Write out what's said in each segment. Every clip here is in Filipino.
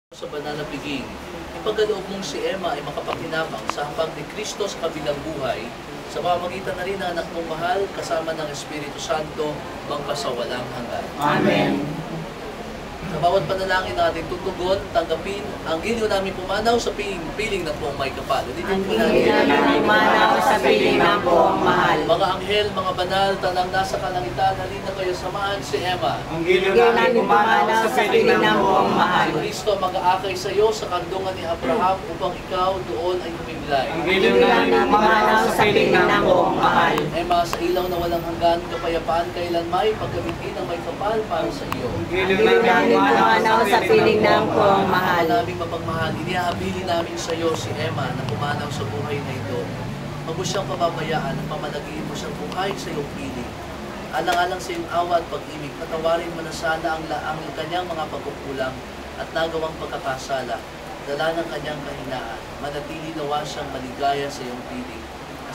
Sa banal na piging, ipagkaloob mong si Emma ay makapakinabang sa hambag ni Kristo sa kabilang buhay, sa pamamagitan na rin ng anak mong mahal, kasama ng Espiritu Santo, magpasawalang hanggan. Amen. Sa bawat panalangin natin tutugon, tanggapin ang giliw namin pumanaw sa piling ng buong may kapal. Ang giliw namin pumanaw sa piling ng buong mahal. Mga anghel, mga banal, tanang nasa kalangitan, halina kayo samahan si Emma. Ang giliw namin pumanaw sa piling ng buong mahal. Si Kristo mag-aakay sa iyo sa kandungan ni Abraham upang ikaw doon ay humimlay. Ang giliw namin pumanaw sa piling ng buong mahal. Emma, sa ilaw na walang hanggan, kapayapaan kailanmay, pagkabiti ng may kapal para sa iyo. Ang giliw namin pumanaw sa piling ng buong mahal. Naming mapagmahal, inihahabili namin sa iyo si Emma na pumanaw sa buhay na ito. Huwag mo siyang pababayaan at pamalagiin mo siyang buhay sa iyong piling. Alang-alang sa iyong awa at pag-ibig, patawarin mo na sana ang kanyang mga pagkukulang at nagawang pagkakasala. Dala ng kanyang kahinaan, manatili nawa siyang maligaya sa iyong piling,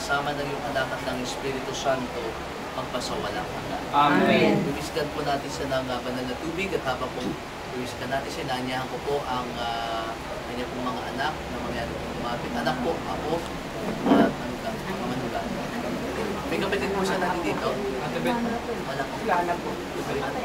kasama ng iyong anak at ng Espiritu Santo, magpasawalang hanggan. Amen. Lumisgan po natin sa banal na tubig at habang po lumisgan natin siya, nanyahan ko po ang kanya pong mga anak na mga lumapit. Anak po, ako, at mga manulan. May kapatid po siya natin dito. Wala po. Wala po. Ano po natin?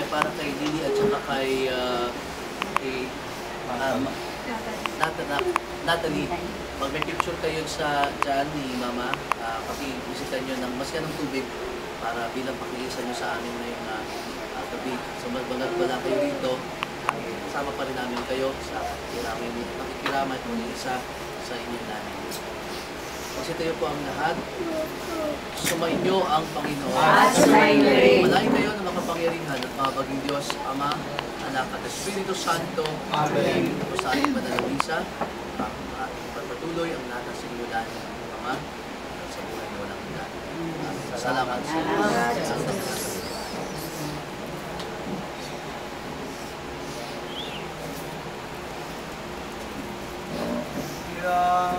Para kay Lily at saka kay Natalie, pag may picture kayo dyan ni Mama, pakibisitan nyo ng masya ng tubig para bilang pakikisan nyo sa amin ngayong gabi. So wala kayo dito, kasama pa rin namin kayo sa makikiraman kung isa sa inyo namin. Magsitayo po ang lahat. Sumainyo ang Panginoon. At sumainyo rin. Malaking kayo na makapangyarihan at mabaging Diyos, Ama, Anak at Espiritu Santo. Amen. Ito sa ating manalangisa, ating pagpatuloy ang lahat ng sinulan ng Ama at sa buhay na walang hanggan. Salamat sa Ikaw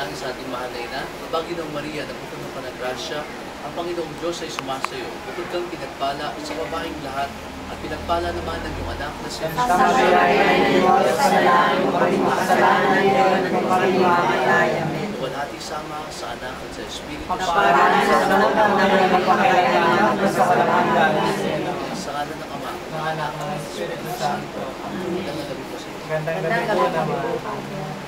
Manalangin sa ating mahal na ina. Mabaginaw Maria, napupuno ka ng grasya, ang Panginoong Diyos ay sumasayo. Bukod kang pinagpala sa babaeng lahat, at pinagpala naman ng iyong anak na si Jesus. Santa Maria, Diyos sa langit, maging makasalanan ngayon at magpapaliwanag. Luwalhati sama sa anak at sa Espiritu Kapara sa sunod na magpapakailangan at sa kalamang sa ngalan ng Ama, Ng anak ng Espiritu Santo. ang gabi po sa inyo. Gandang gabi po naman.